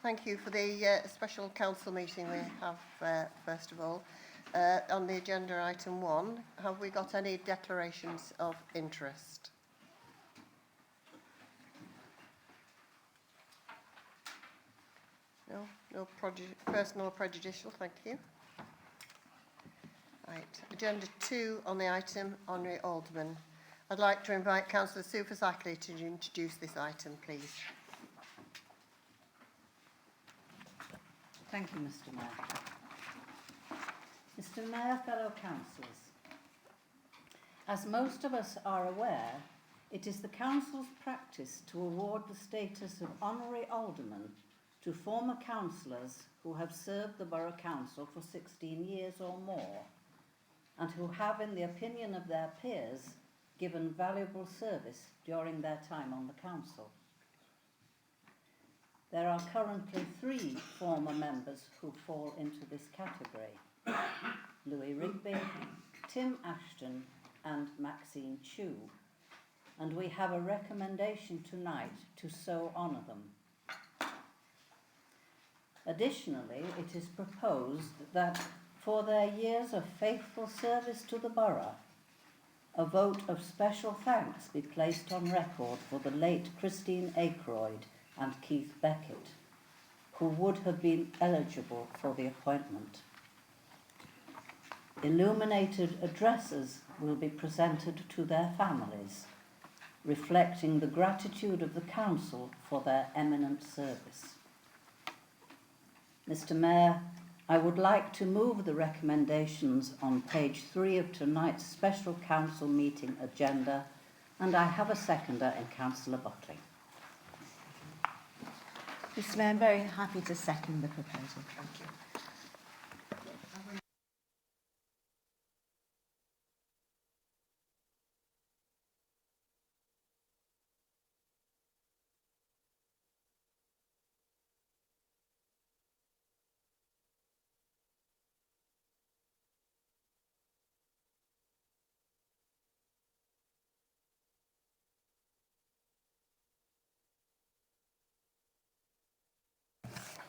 Thank you for the special council meeting we have, first of all. On the agenda item 1, have we got any declarations of interest? No personal or prejudicial, thank you. Right, agenda 2 on the item, Honorary Alderman. I'd like to invite Councillor Sufus Ackley to introduce this item, please. Thank you, Mr. Mayor. Mr. Mayor, fellow councillors, as most of us are aware, it is the council's practice to award the status of honorary alderman to former councillors who have served the borough council for 16 years or more, and who have, in the opinion of their peers, given valuable service during their time on the council. There are currently 3 former members who fall into this category: Louis Rigby, Tim Ashton and Maxine Chew, and we have a recommendation tonight to so honour them. Additionally, it is proposed that for their years of faithful service to the borough, a vote of special thanks be placed on record for the late Christine Aykroyd and Keith Beckett, who would have been eligible for the appointment. Illuminated addresses will be presented to their families, reflecting the gratitude of the council for their eminent service. Mr. Mayor, I would like to move the recommendations on page 3 of tonight's special council meeting agenda, and I have a seconder in Councillor Buckley. Mr. Mayor, I'm very happy to second the proposal. Thank you.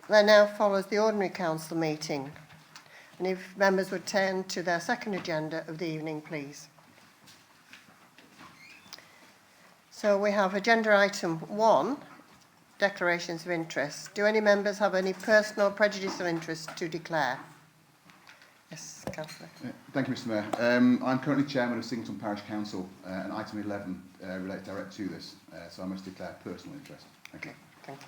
There now follows the ordinary council meeting. And if members would turn to their second agenda of the evening, please. So we have agenda item 1, declarations of interest. Do any members have any personal prejudice or interest to declare? Yes, Councillor. Thank you, Mr. Mayor. I'm currently chairman of Singleton Parish Council, and item 11 relates direct to this, so I must declare personal interest. Thank you. Thank you.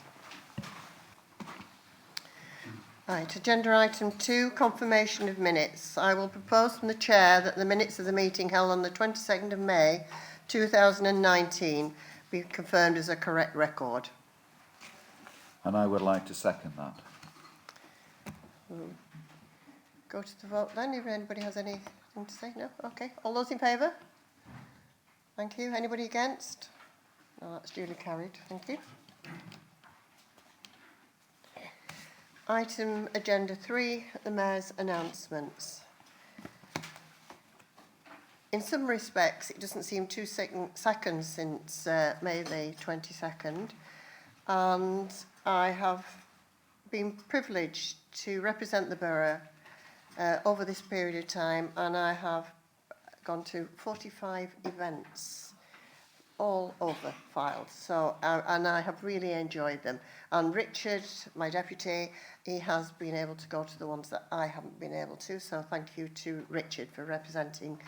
Right, agenda item 2, confirmation of minutes. I will propose from the chair that the minutes of the meeting held on the 22nd of May 2019 be confirmed as a correct record. And I would like to second that. Go to the vote then, if anybody has anything to say. No? Okay. All those in favour? Thank you. Anybody against? No, that's duly carried. Thank you. Item agenda 3, the Mayor's announcements. In some respects, it doesn't seem 2 seconds since May the 22nd, and I have been privileged to represent the borough over this period of time, and I have gone to 45 events all over Files, so and I have really enjoyed them. And Richard, my deputy, he has been able to go to the ones that I haven't been able to, so thank you to Richard for representing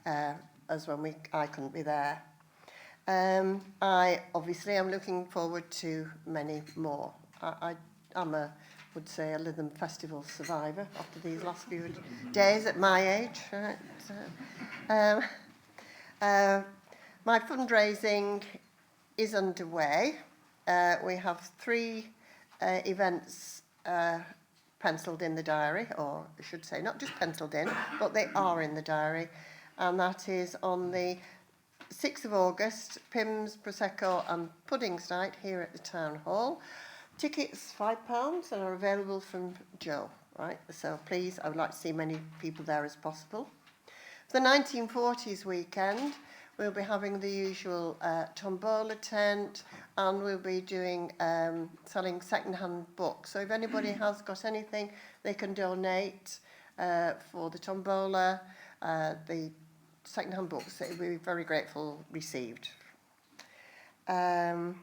us when I couldn't be there. I obviously am looking forward to many more. I'm would say a Lytham Festival survivor after these last few days at my age. Right? My fundraising is underway. We have 3 events penciled in the diary, or I should say not just penciled in, but they are in the diary. And that is on the 6th of August, Pimm's, Prosecco and Puddings Night here at the Town Hall. Tickets £5 and are available from Joe, right? So please, I would like to see many people there as possible. For the 1940s weekend, We'll be having the usual tombola tent, and we'll be doing selling second-hand books. So if anybody has got anything, they can donate for the tombola, the second-hand books. It will be very grateful received. And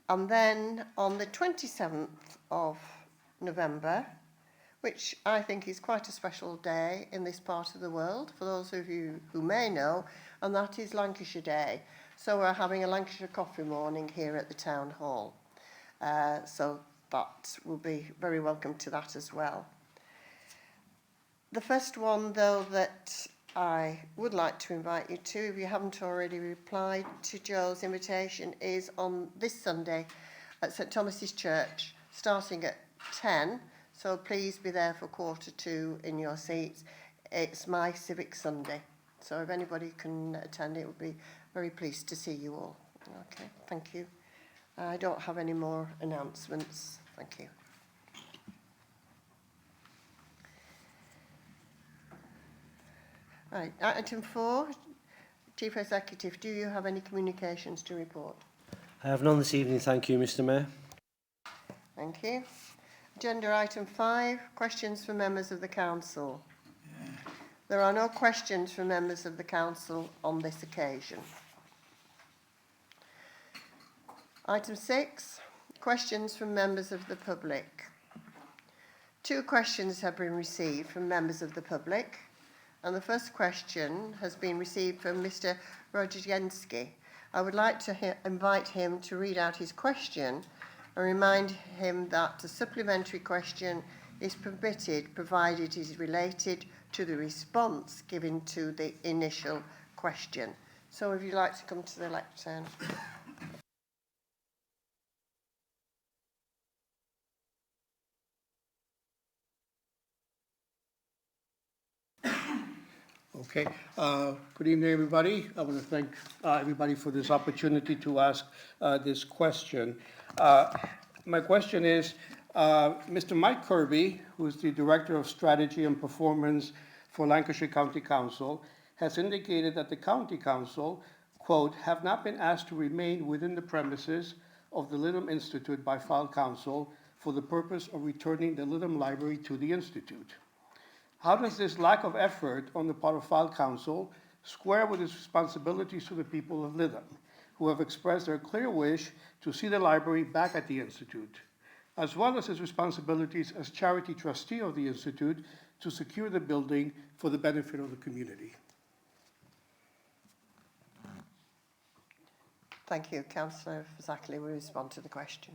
then on the 27th of November, which I think is quite a special day in this part of the world, for those of you who may know, and that is Lancashire Day. So we're having a Lancashire coffee morning here at the Town Hall. So that will be very welcome to that as well. The first one, though, that I would like to invite you to, if you haven't already replied to Joe's invitation, is on this Sunday at St Thomas's Church, starting at 10. So please be there for 1:45 in your seats. It's My Civic Sunday. So if anybody can attend, it would be very pleased to see you all. Okay, thank you. I don't have any more announcements. Thank you. Right, item 4, Chief Executive, do you have any communications to report? I have none this evening, thank you, Mr. Mayor. Thank you. Agenda item 5, questions for members of the Council. There are no questions from members of the Council on this occasion. Item 6, questions from members of the public. 2 questions have been received from members of the public, and the first question has been received from Mr. Rodzynski. I would like to invite him to read out his question and remind him that a supplementary question is permitted provided it is related to the response given to the initial question. So if you'd like to come to the lectern. Okay. Good evening, everybody. I want to thank everybody for this opportunity to ask this question. My question is, Mr. Mike Kirby, who is the Director of Strategy and Performance for Lancashire County Council, has indicated that the County Council, quote, have not been asked to remain within the premises of the Lytham Institute by Fylde Council for the purpose of returning the Lytham Library to the Institute. How does this lack of effort on the part of Fylde Council square with its responsibilities to the people of Lytham, who have expressed their clear wish to see the library back at the Institute, as well as its responsibilities as charity trustee of the Institute to secure the building for the benefit of the community? Thank you. Councillor Fazakerley will respond to the question.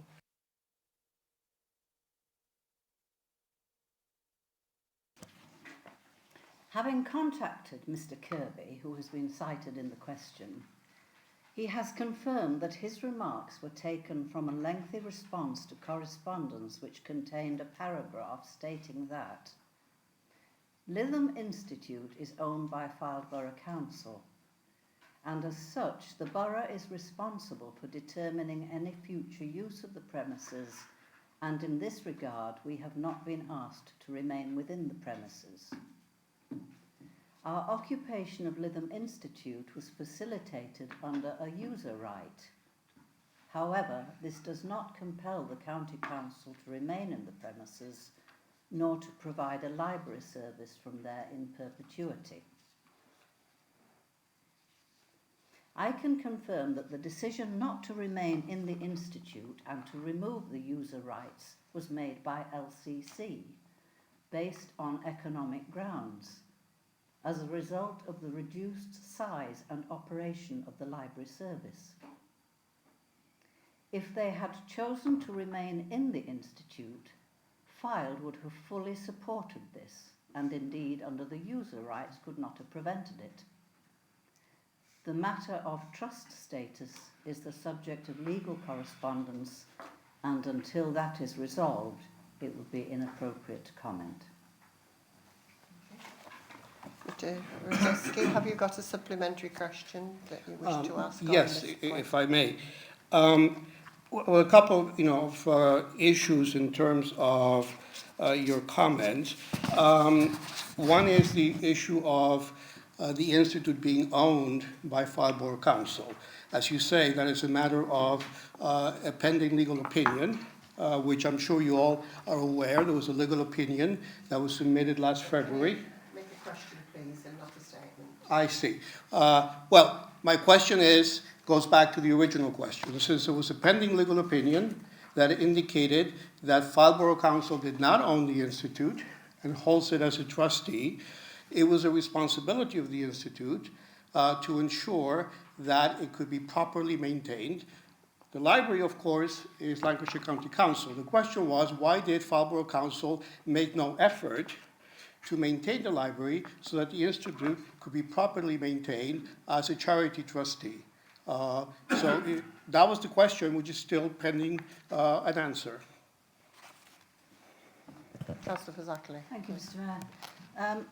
Having contacted Mr. Kirby, who has been cited in the question, he has confirmed that his remarks were taken from a lengthy response to correspondence which contained a paragraph stating that Lytham Institute is owned by Fylde Borough Council, and as such the borough is responsible for determining any future use of the premises, and in this regard we have not been asked to remain within the premises. Our occupation of Lytham Institute was facilitated under a user right. However, this does not compel the County Council to remain in the premises, nor to provide a library service from there in perpetuity. I can confirm that the decision not to remain in the Institute and to remove the user rights was made by LCC, based on economic grounds, as a result of the reduced size and operation of the library service. If they had chosen to remain in the Institute, Fylde would have fully supported this, and indeed under the user rights could not have prevented it. The matter of trust status is the subject of legal correspondence, and until that is resolved, it would be inappropriate to comment. Mr. Rodzynski, have you got a supplementary question that you wish to ask? Yes, if I may. Well, a couple, of issues in terms of your comments. One is the issue of the Institute being owned by Farnborough Council. As you say, that is a matter of a pending legal opinion, which I'm sure you all are aware. There was a legal opinion that was submitted last February. Make a question, please, and not a statement. I see. Well, my question goes back to the original question. Since there was a pending legal opinion that indicated that Farnborough Council did not own the Institute and holds it as a trustee, it was a responsibility of the Institute to ensure that it could be properly maintained. The library, of course, is Lancashire County Council. The question was, why did Farnborough Council make no effort to maintain the library so that the Institute could be properly maintained as a charity trustee? That was the question, which is still pending an answer. Councillor Fazakerley. Thank you, Mr Mayor.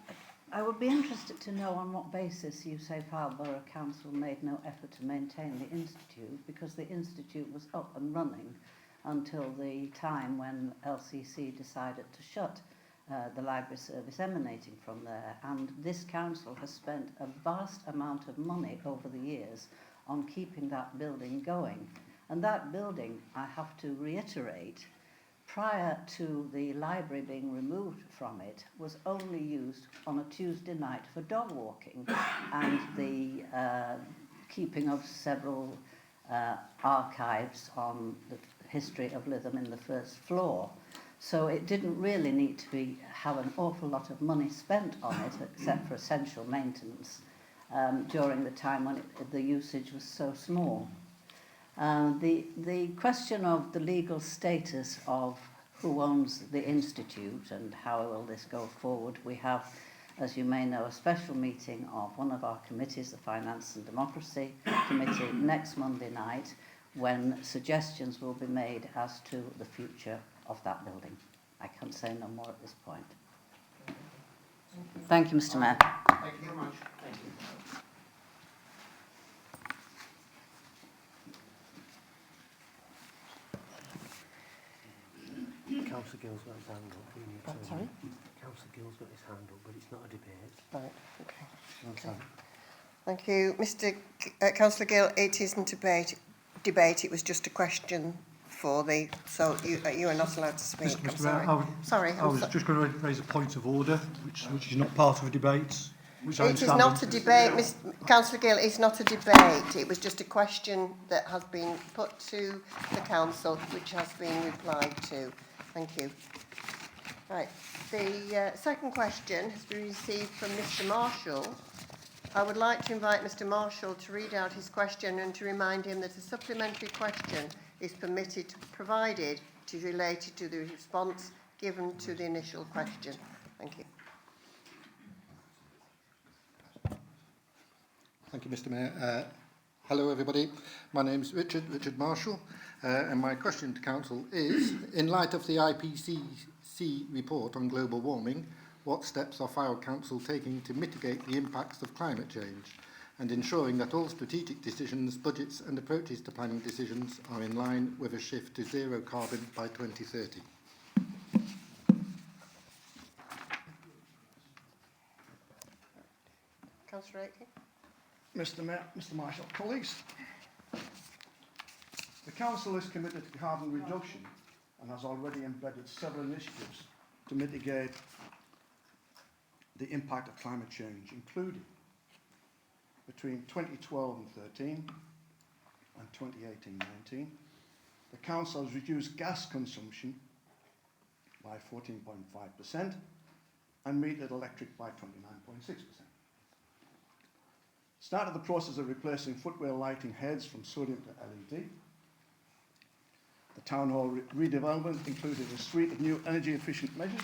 I would be interested to know on what basis you say Farnborough Council made no effort to maintain the Institute, because the Institute was up and running until the time when LCC decided to shut the library service emanating from there. And this council has spent a vast amount of money over the years on keeping that building going. And that building, I have to reiterate, prior to the library being removed from it, was only used on a Tuesday night for dog walking and the keeping of several archives on the history of Lytham in the first floor. So it didn't really need to have an awful lot of money spent on it, except for essential maintenance, during the time when the usage was so small. The question of the legal status of who owns the Institute and how will this go forward, we have, as you may know, a special meeting of one of our committees, the Finance and Democracy Committee, next Monday night, when suggestions will be made as to the future of that building. I can't say no more at this point. Thank you, Mr Mayor. Thank you very much. Thank you. Councillor Gill's got his hand up. We need to- Sorry? Councillor Gill's got his hand up, but it's not a debate. Right, okay. Okay. Thank you. Councillor Gill, it isn't a debate, it was just a question for the, so you are not allowed to speak. I'm Mr sorry. Mayor, Sorry. I was just going to raise a point of order, which is not part of a debate. Which I It is understand not a debate, Councillor Gill, it's not a debate. It was just a question that has been put to the council, which has been replied to. Thank you. Right, the second question has been received from Mr Marshall. I would like to invite Mr Marshall to read out his question and to remind him that a supplementary question is permitted, provided it is related to the response given to the initial question. Thank you. Thank you, Mr Mayor. Hello, everybody. My name is Richard Marshall, and my question to Council is, in light of the IPCC report on global warming, what steps are Fylde Council taking to mitigate the impacts of climate change and ensuring that all strategic decisions, budgets and approaches to planning decisions are in line with a shift to zero carbon by 2030? Councillor Aitken. Mr Mayor, Mr Marshall, colleagues. The Council is committed to carbon reduction and has already embedded several initiatives to mitigate the impact of climate change, including between 2012 and 13 and 2018-19, the Council has reduced gas consumption by 14.5% and metered electric by 29.6%. Started the process of replacing footway lighting heads from sodium to LED. The Town Hall redevelopment included a suite of new energy efficient measures.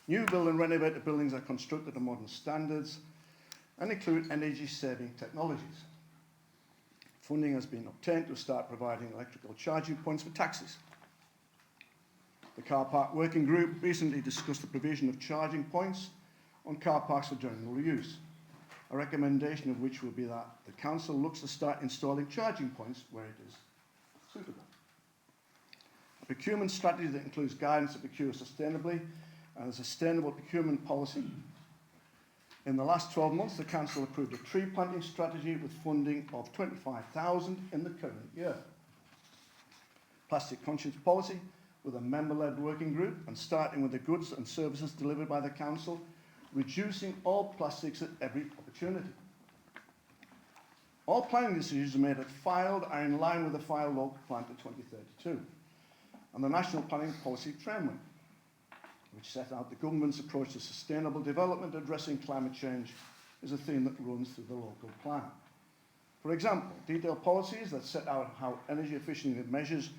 New build and renovated buildings are constructed to modern standards and include energy saving technologies. Funding has been obtained to start providing electrical charging points for taxis. The Car Park Working Group recently discussed the provision of charging points on car parks for general use, a recommendation of which will be that the Council looks to start installing charging points where it is suitable. A procurement strategy that includes guidance to procure sustainably and a sustainable procurement policy In the last 12 months, the Council approved a tree planting strategy with funding of £25,000 in the current year. Plastic conscience policy with a member-led working group and starting with the goods and services delivered by the Council, reducing all plastics at every opportunity. All planning decisions made at filed are in line with the File Local Plan to 2032 and the National Planning Policy Framework, which set out the government's approach to sustainable development addressing climate change, is a theme that runs through the local plan. For example, detailed policies that set out how energy efficiency measures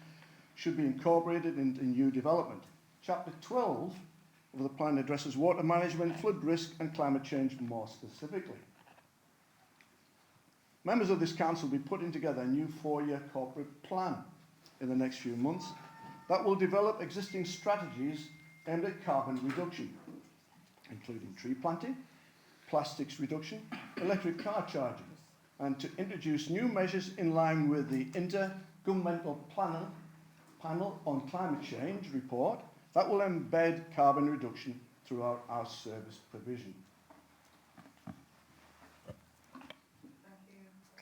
should be incorporated into new development. Chapter 12 of the plan addresses water management, flood risk and climate change more specifically. Members of this council will be putting together a new 4-year corporate plan in the next few months that will develop existing strategies aimed at carbon reduction, including tree planting, plastics reduction, electric car charging, and to introduce new measures in line with the Intergovernmental Panel on Climate Change report that will embed carbon reduction throughout our service provision.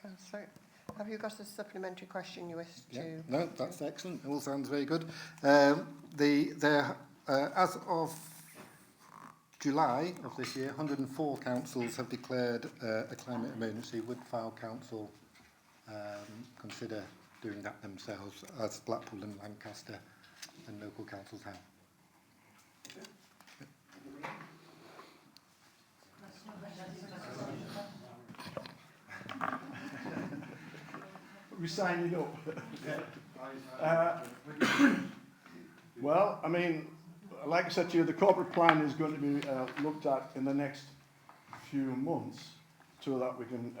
Councillor, have you got a supplementary question you wish to? No, that's excellent. It all sounds very good. As of July of this year, 104 councils have declared a climate emergency. Would Fylde Council consider doing that themselves, as Blackpool and Lancaster and local councils have? We sign it up. Well, I mean, like I said to you, the corporate plan is going to be looked at in the next few months so that we can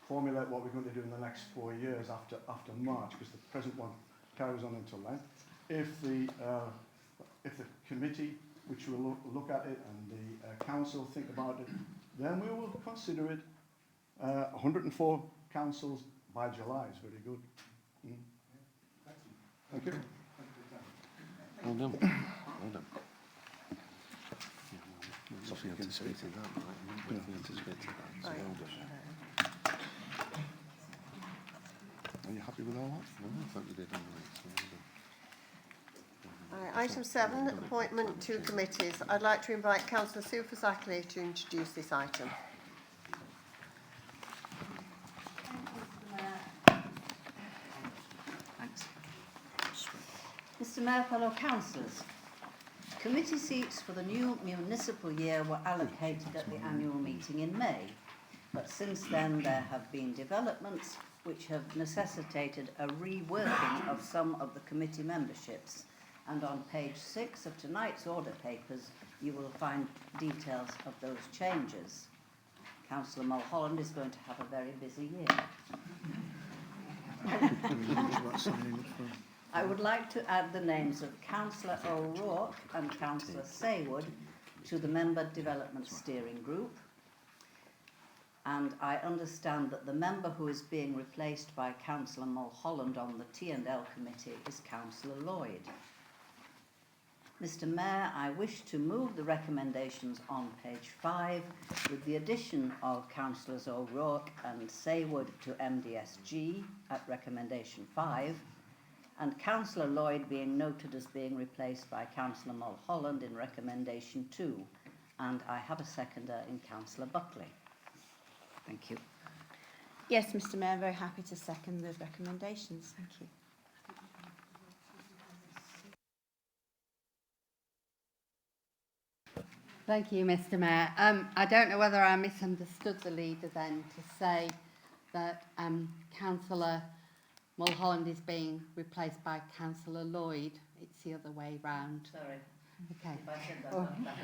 formulate what we're going to do in the next 4 years after March, because the present one carries on until then. If the committee, which will look at it, and the council think about it, then we will consider it. 104 councils by July is very good. Thank you. Well done. Well done. Sophie anticipated that, right? Sophie anticipated that. So well done. Are you happy with all that? No, I thought you did all right. So well done. Item 7, appointment to committees. I'd like to invite Councillor Sue Fasackley to introduce this item. Mr Mayor, fellow councillors, committee seats for the new municipal year were allocated at the annual meeting in May, but since then there have been developments which have necessitated a reworking of some of the committee memberships, and on page 6 of tonight's order papers you will find details of those changes. Councillor Mulholland is going to have a very busy year. I would like to add the names of Councillor O'Rourke and Councillor Saywood to the Member Development Steering Group. And I understand that the member who is being replaced by Councillor Mulholland on the T&L committee is Councillor Lloyd. Mr Mayor, I wish to move the recommendations on page 5 with the addition of Councillors O'Rourke and Saywood to MDSG at recommendation 5, and Councillor Lloyd being noted as being replaced by Councillor Mulholland in recommendation 2, and I have a seconder in Councillor Buckley. Thank you. Yes, Mr Mayor, I'm very happy to second those recommendations. Thank you. Thank you, Mr Mayor. I don't know whether I misunderstood the leader then to say that Councillor Mulholland is being replaced by Councillor Lloyd. It's the other way round. Sorry. Okay. If I said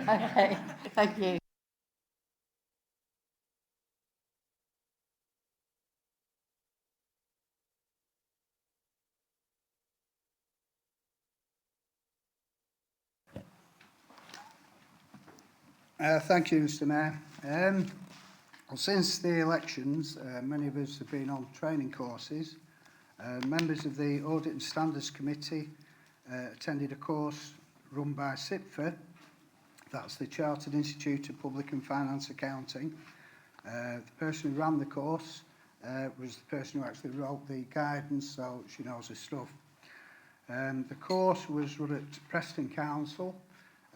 that, Okay, thank you. Thank you, Mr Mayor. Well, since the elections, many of us have been on training courses. Members of the Audit and Standards Committee attended a course run by SIPFA That's the Chartered Institute of Public and Finance Accounting. The person who ran the course was the person who actually wrote the guidance, so she knows her stuff. The course was run at Preston Council.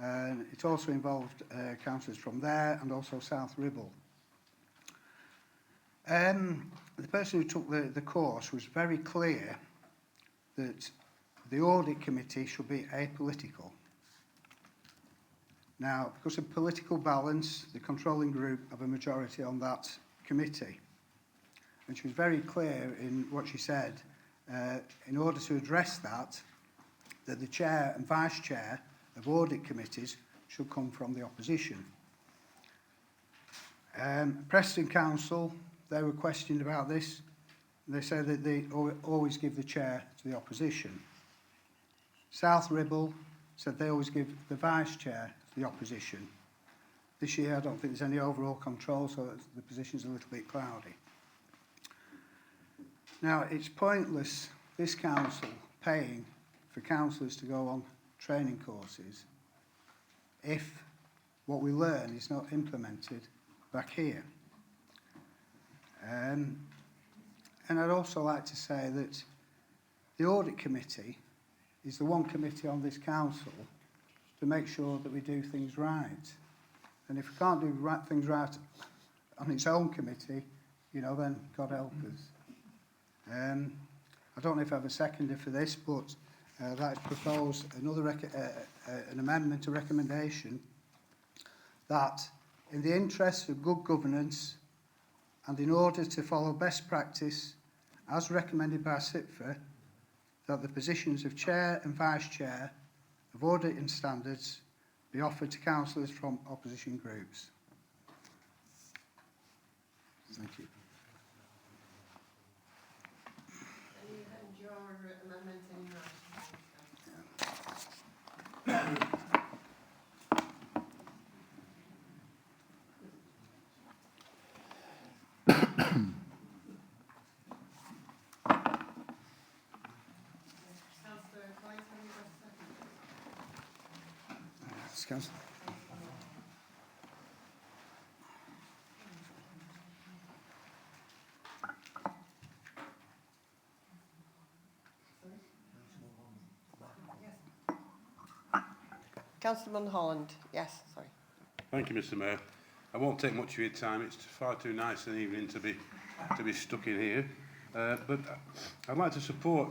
It also involved councillors from there and also South Ribble. The person who took the course was very clear that the audit committee should be apolitical. Now, because of political balance, the controlling group have a majority on that committee. And she was very clear in what she said, in order to address that the chair and vice chair of audit committees should come from the opposition. Preston Council, they were questioned about this. They said that they always give the chair to the opposition. South Ribble said they always give the vice chair to the opposition. This year, I don't think there's any overall control, so the position's a little bit cloudy. Now, it's pointless, this council, paying for councillors to go on training courses if what we learn is not implemented back here. And I'd also like to say that the audit committee is the one committee on this council to make sure that we do things right. And if we can't do things right on its own committee, you know, then God help us. I don't know if I have a seconder for this, but I'd like to propose an amendment to recommendation that in the interest of good governance and in order to follow best practice as recommended by SIPFA, that the positions of chair and vice chair of audit and standards be offered to councillors from opposition groups. Thank you. Your amendment in Councillor. Councillor Mulholland, yes, sorry. Thank you, Mr. Mayor. I won't take much of your time. It's far too nice an evening to be stuck in here. But I'd like to support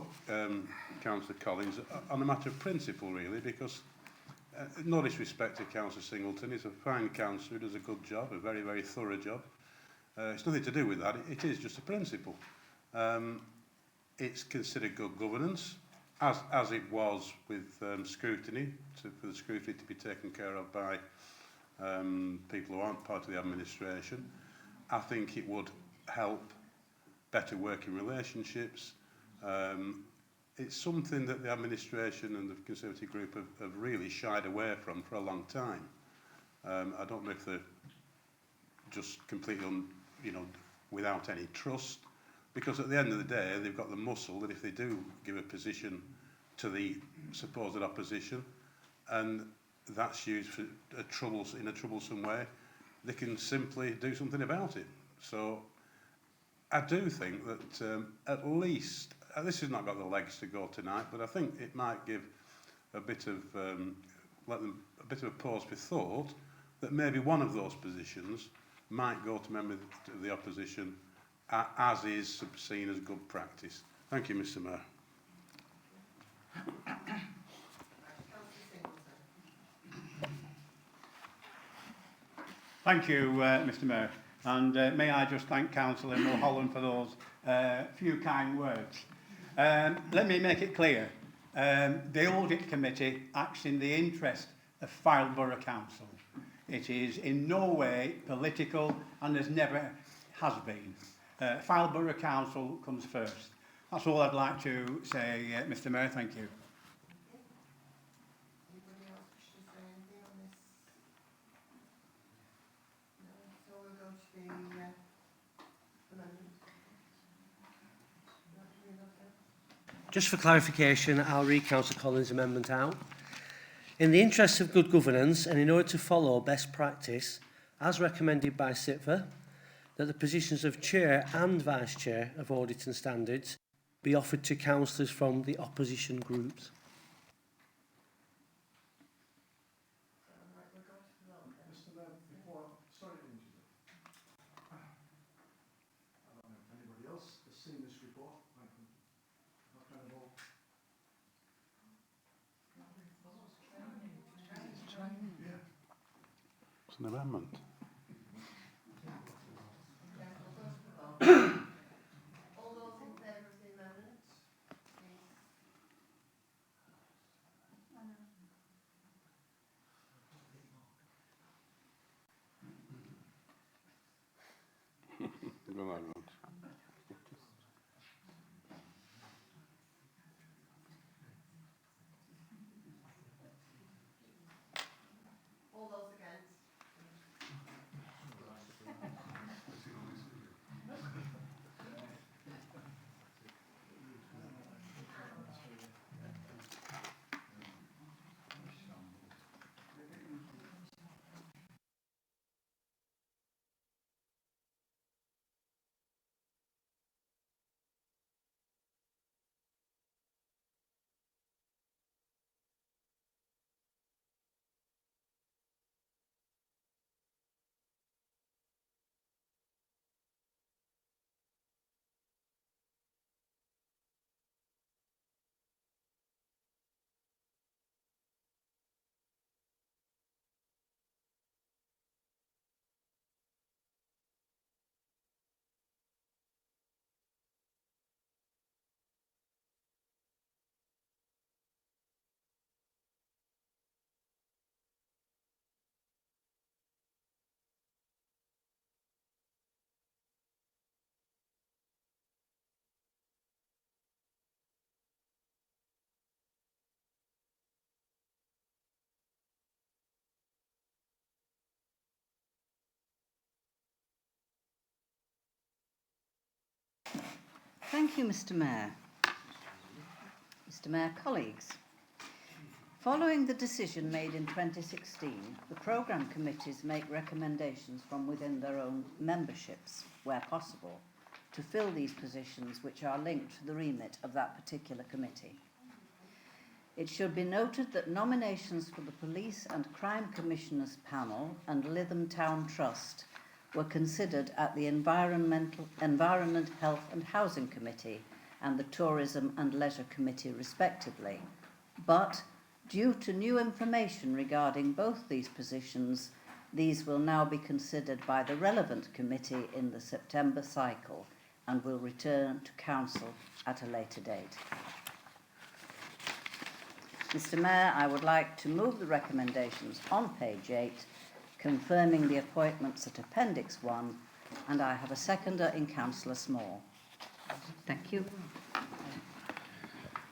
Councillor Collins on a matter of principle, really, because no disrespect to Councillor Singleton. He's a fine councillor who does a good job, a very, very thorough job. It's nothing to do with that. It is just a principle. It's considered good governance, as it was with scrutiny, for the scrutiny to be taken care of by people who aren't part of the administration. I think it would help better working relationships. It's something that the administration and the Conservative group have really shied away from for a long time. I don't know if they're just completely, without any trust, because at the end of the day, they've got the muscle that if they do give a position to the supposed opposition, and that's used for in a troublesome way, they can simply do something about it. So I do think that at least, this has not got the legs to go tonight, but I think it might give a bit of a bit of a pause for thought that maybe one of those positions might go to members of the opposition, as is seen as good practice. Thank you, Mr. Mayor. Thank you, Mr. Mayor. And may I just thank Councillor Mulholland for those few kind words. Let me make it clear. The Audit Committee acts in the interest of Farnborough Council. It is in no way political and as never has been. Farnborough Council comes first. That's all I'd like to say, Mr. Mayor. Thank you. Anybody else wish to say anything on this? No, so we'll go to the amendment. Just for clarification, I'll read Councillor Collins' amendment out. In the interests of good governance and in order to follow best practice, as recommended by SITVA, that the positions of Chair and Vice Chair of Audit and Standards be offered to councillors from the opposition groups. Mr. Mayor, sorry to interrupt. I don't know if anybody else has seen this report. It's an amendment. All those in favour of the amendment, please. Go on, Rod. All those against? Thank you, Mr. Mayor. Mr. Mayor, colleagues. Following the decision made in 2016, the programme committees make recommendations from within their own memberships, where possible, to fill these positions which are linked to the remit of that particular committee. It should be noted that nominations for the Police and Crime Commissioners Panel and Lytham Town Trust were considered at the Environment, Health and Housing Committee and the Tourism and Leisure Committee respectively. But due to new information regarding both these positions, these will now be considered by the relevant committee in the September cycle and will return to Council at a later date. Mr. Mayor, I would like to move the recommendations on page 8, confirming the appointments at Appendix 1, and I have a seconder in Councillor Small. Thank you.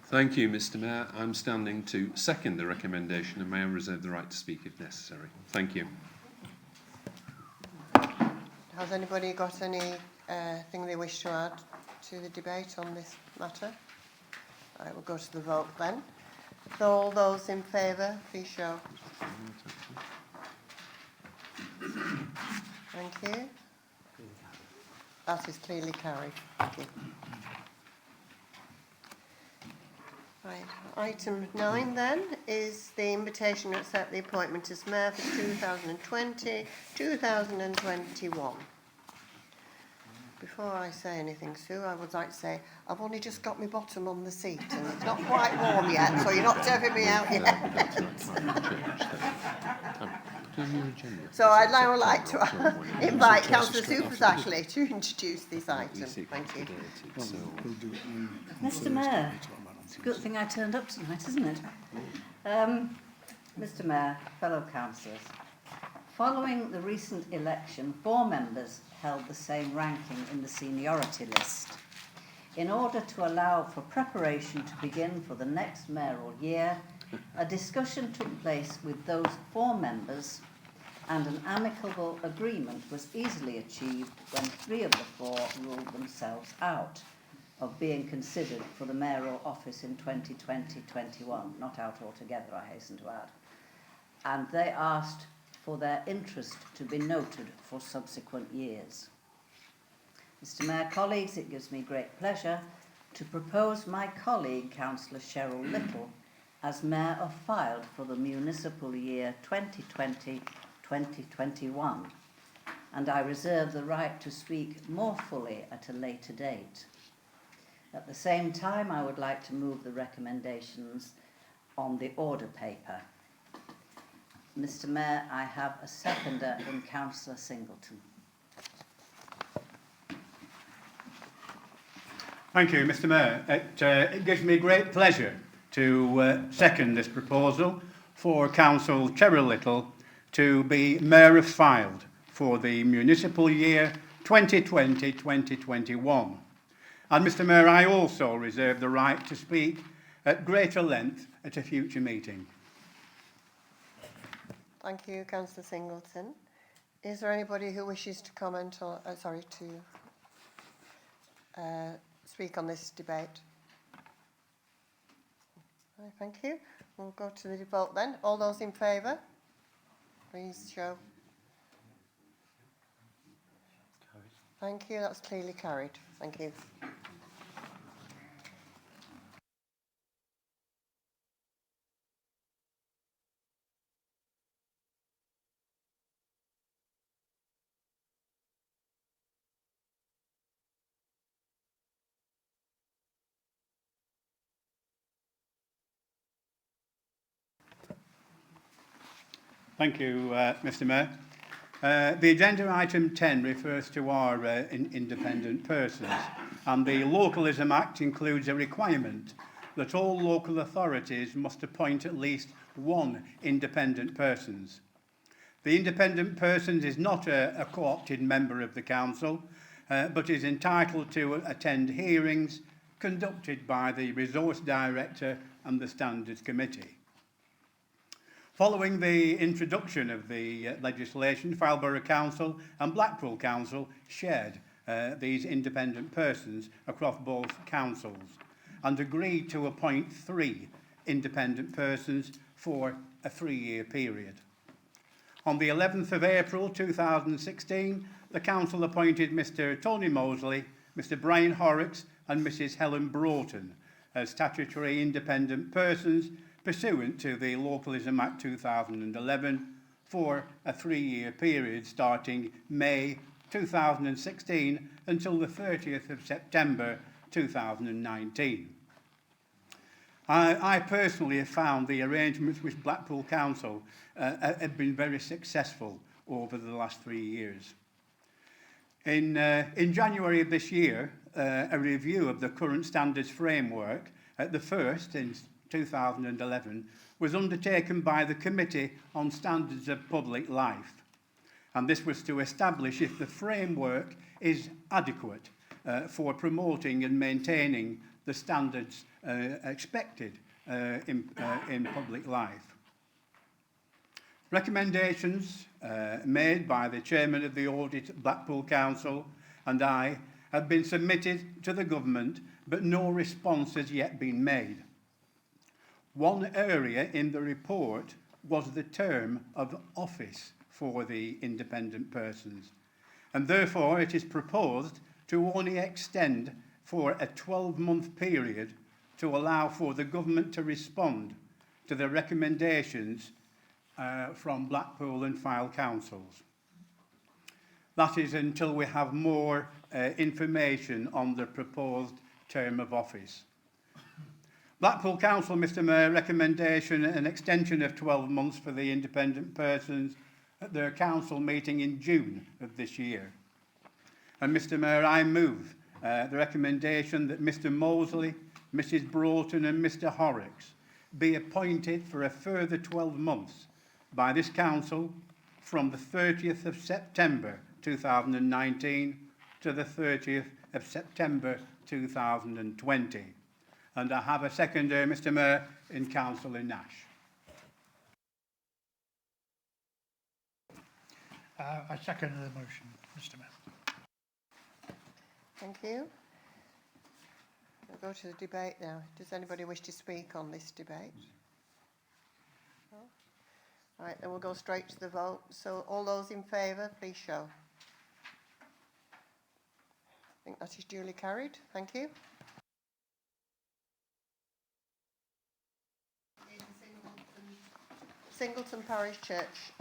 Thank you, Mr. Mayor. I'm standing to second the recommendation and may I reserve the right to speak if necessary. Thank you. Has anybody got any thing they wish to add to the debate on this matter? I will go to the vote then. So all those in favour, please show. Thank you. That is clearly carried. Thank you. Right. Item 9 then is the invitation to accept the appointment as Mayor for 2020-2021. Before I say anything, Sue, I would like to say I've only just got my bottom on the seat and it's not quite warm yet, so you're not turning me out yet. So I'd now like to invite Councillor Supers Ashley to introduce this item. Thank you. Mr. Mayor, it's a good thing I turned up tonight, isn't it? Mr. Mayor, fellow councillors, following the recent election, 4 members held the same ranking in the seniority list. In order to allow for preparation to begin for the next mayoral year, a discussion took place with those 4 members and an amicable agreement was easily achieved when 3 of the 4 ruled themselves out of being considered for the mayoral office in 2020-21. Not out altogether, I hasten to add. and they asked for their interest to be noted for subsequent years. Mr Mayor, colleagues, it gives me great pleasure to propose my colleague, Councillor Cheryl Little, as Mayor of Fylde for the municipal year 2020-2021, and I reserve the right to speak more fully at a later date. At the same time, I would like to move the recommendations on the order paper. Mr Mayor, I have a seconder in Councillor Singleton. Thank you, Mr Mayor. It gives me great pleasure to second this proposal for Councillor Cheryl Little to be Mayor of Fylde for the municipal year 2020-2021. And Mr Mayor, I also reserve the right to speak at greater length at a future meeting. Thank you, Councillor Singleton. Is there anybody who wishes to comment or, speak on this debate? Right, thank you. We'll go to the vote then. All those in favour, please show. Thank you, that's clearly carried. Thank you. Thank you, Mr Mayor. The agenda item 10 refers to our independent persons, and the Localism Act includes a requirement that all local authorities must appoint at least one independent persons. The independent person is not a co-opted member of the council, but is entitled to attend hearings conducted by the Resource Director and the Standards Committee. Following the introduction of the legislation, Fylde Council and Blackpool Council shared these independent persons across both councils and agreed to appoint 3 independent persons for a 3-year period. On the 11th of April 2016, the council appointed Mr Tony Mosley, Mr Brian Horrocks and Mrs Helen Broughton as statutory independent persons pursuant to the Localism Act 2011 for a 3-year period starting May 2016 until the 30th of September 2019. I personally have found the arrangements with Blackpool Council have been very successful over the last 3 years. In January of this year, a review of the current standards framework, the first in 2011, was undertaken by the Committee on Standards of Public Life. And this was to establish if the framework is adequate for promoting and maintaining the standards expected in public life. Recommendations made by the Chairman of the Audit at Blackpool Council and I have been submitted to the Government, but no response has yet been made. One area in the report was the term of office for the independent persons, and therefore it is proposed to only extend for a 12-month period to allow for the Government to respond to the recommendations from Blackpool and Fylde councils. That is until we have more information on the proposed term of office. Blackpool Council, Mr Mayor, recommendation an extension of 12 months for the independent persons at their council meeting in June of this year. And Mr Mayor, I move the recommendation that Mr Mosley, Mrs Broughton and Mr Horrocks be appointed for a further 12 months by this council from the 30th of September 2019 to the 30th of September 2020. And I have a seconder, Mr Mayor, in Councillor Nash. I second the motion, Mr Mayor. Thank you. We'll go to the debate now. Does anybody wish to speak on this debate? No? Right, then we'll go straight to the vote. So all those in favour, please show. I think that is duly carried. Thank you. Singleton Parish Church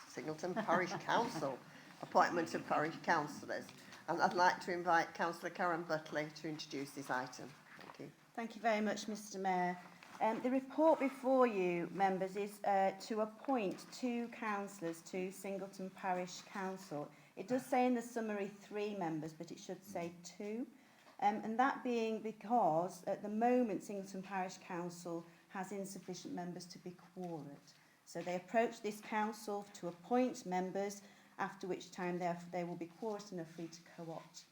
Singleton Parish Council appointment of parish councillors. And I'd like to invite Councillor Karen Butley to introduce this item. Thank you. Thank you very much, Mr Mayor. The report before you, members, is to appoint 2 councillors to Singleton Parish Council. It does say in the summary 3 members, but it should say 2. And that being because at the moment Singleton Parish Council has insufficient members to be quorate. So they approach this council to appoint members, after which time they will be quorate and are free to co-opt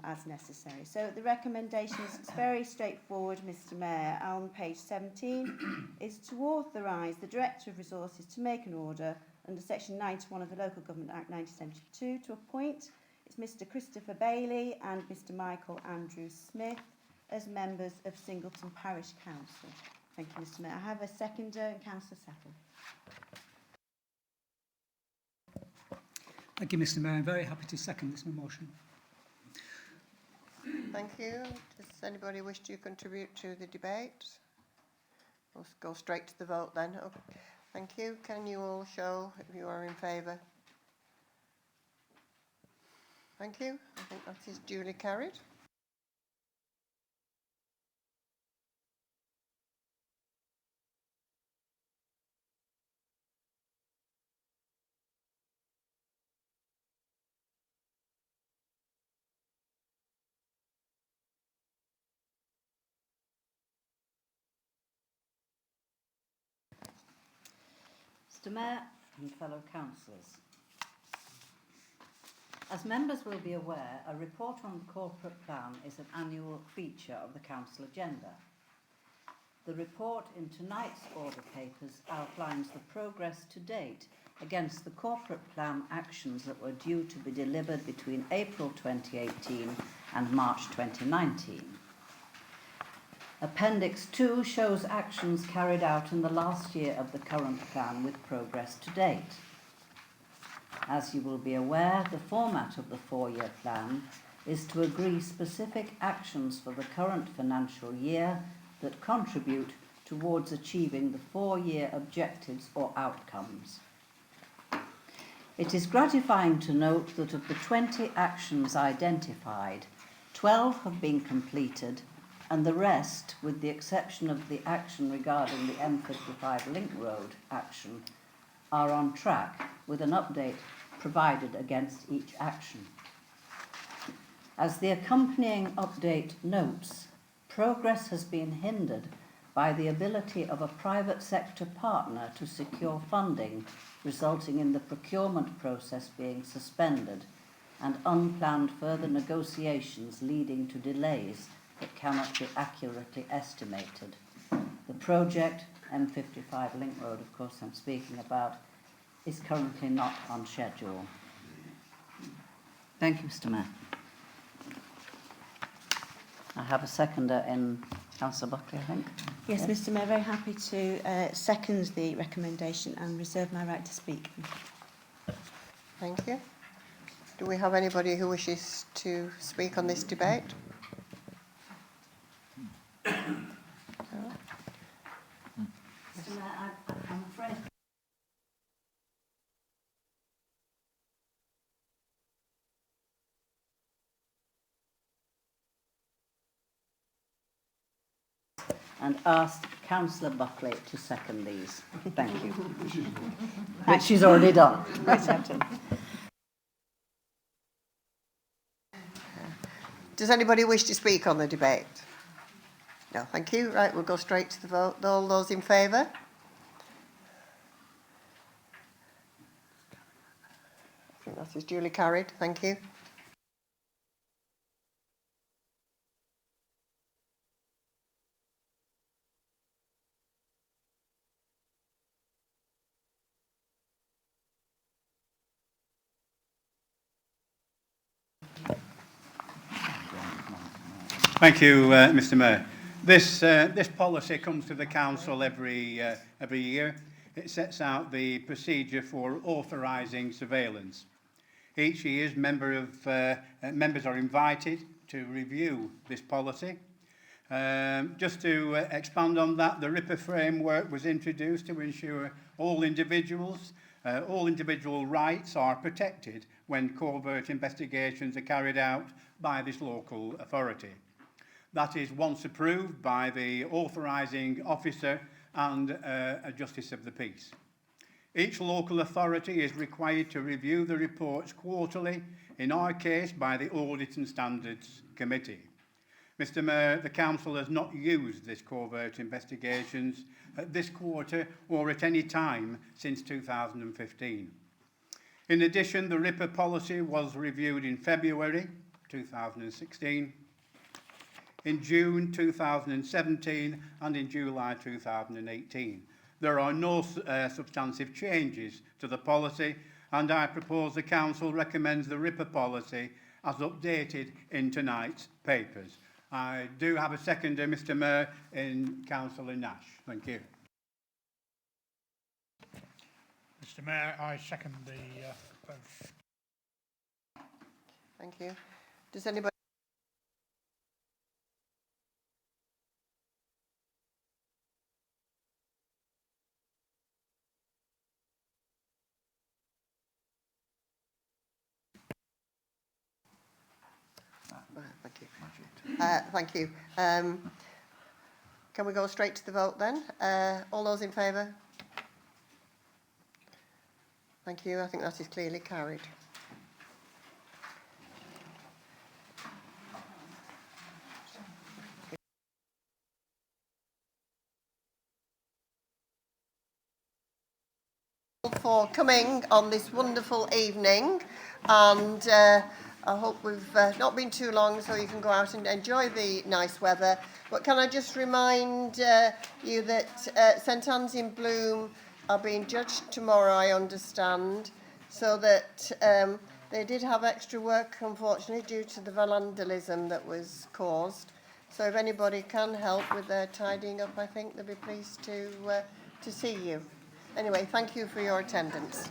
as necessary. So the recommendation is very straightforward, Mr Mayor. On page 17 is to authorise the Director of Resources to make an order under section 91 of the Local Government Act 1972 to appoint Mr Christopher Bailey and Mr Michael Andrew Smith as members of Singleton Parish Council. Thank you, Mr Mayor. I have a seconder, Councillor Settle. Thank you, Mr Mayor. I'm very happy to second this motion. Thank you. Does anybody wish to contribute to the debate? We'll go straight to the vote then. Okay. Thank you. Can you all show if you are in favour? Thank you. I think that is duly carried. Mr Mayor and fellow councillors, as members will be aware, a report on the corporate plan is an annual feature of the council agenda. The report in tonight's order papers outlines the progress to date against the corporate plan actions that were due to be delivered between April 2018 and March 2019. Appendix 2 shows actions carried out in the last year of the current plan with progress to date. As you will be aware, the format of the 4-year plan is to agree specific actions for the current financial year that contribute towards achieving the 4-year objectives or outcomes. It is gratifying to note that of the 20 actions identified, 12 have been completed and the rest, with the exception of the action regarding the M55 Link Road action, are on track with an update provided against each action. As the accompanying update notes, progress has been hindered by the ability of a private sector partner to secure funding, resulting in the procurement process being suspended and unplanned further negotiations leading to delays that cannot be accurately estimated. The project, M55 Link Road, of course I'm speaking about, is currently not on schedule. Thank you, Mr Mayor. I have a seconder in Councillor Buckley, I think. Yes, Mr Mayor, very happy to second the recommendation and reserve my right to speak. Thank you. Do we have anybody who wishes to speak on this debate? Mr Mayor, I'm afraid... and asked Councillor Buckley to second these. Thank you. Which she's already done. Does anybody wish to speak on the debate? No, thank you. Right, we'll go straight to the vote. All those in favour? I think that is duly carried. Thank you. Thank you, Mr Mayor. This policy comes to the council every year. it sets out the procedure for authorising surveillance. Each year, members are invited to review this policy. Just to expand on that, the RIPA framework was introduced to ensure all individual rights are protected when covert investigations are carried out by this local authority. That is once approved by the authorising officer and a Justice of the Peace. Each local authority is required to review the reports quarterly, in our case by the Audit and Standards Committee. Mr Mayor, the Council has not used this covert investigations at this quarter or at any time since 2015. In addition, the RIPA policy was reviewed in February 2016, in June 2017 and in July 2018. There are no substantive changes to the policy, and I propose the Council recommends the RIPA policy as updated in tonight's papers. I do have a seconder, Mr Mayor, in Councillor Nash. Thank you. Mr Mayor, I second the post. Thank you. Does anybody... Thank you. Thank you. Can we go straight to the vote then? All those in favour? Thank you. I think that is clearly carried. For coming on this wonderful evening, and I hope we've not been too long, so you can go out and enjoy the nice weather. But can I just remind you that St Anne's in Bloom are being judged tomorrow, I understand, so that they did have extra work, unfortunately, due to the vandalism that was caused. So if anybody can help with their tidying up, I think they'll be pleased to see you. Anyway, thank you for your attendance.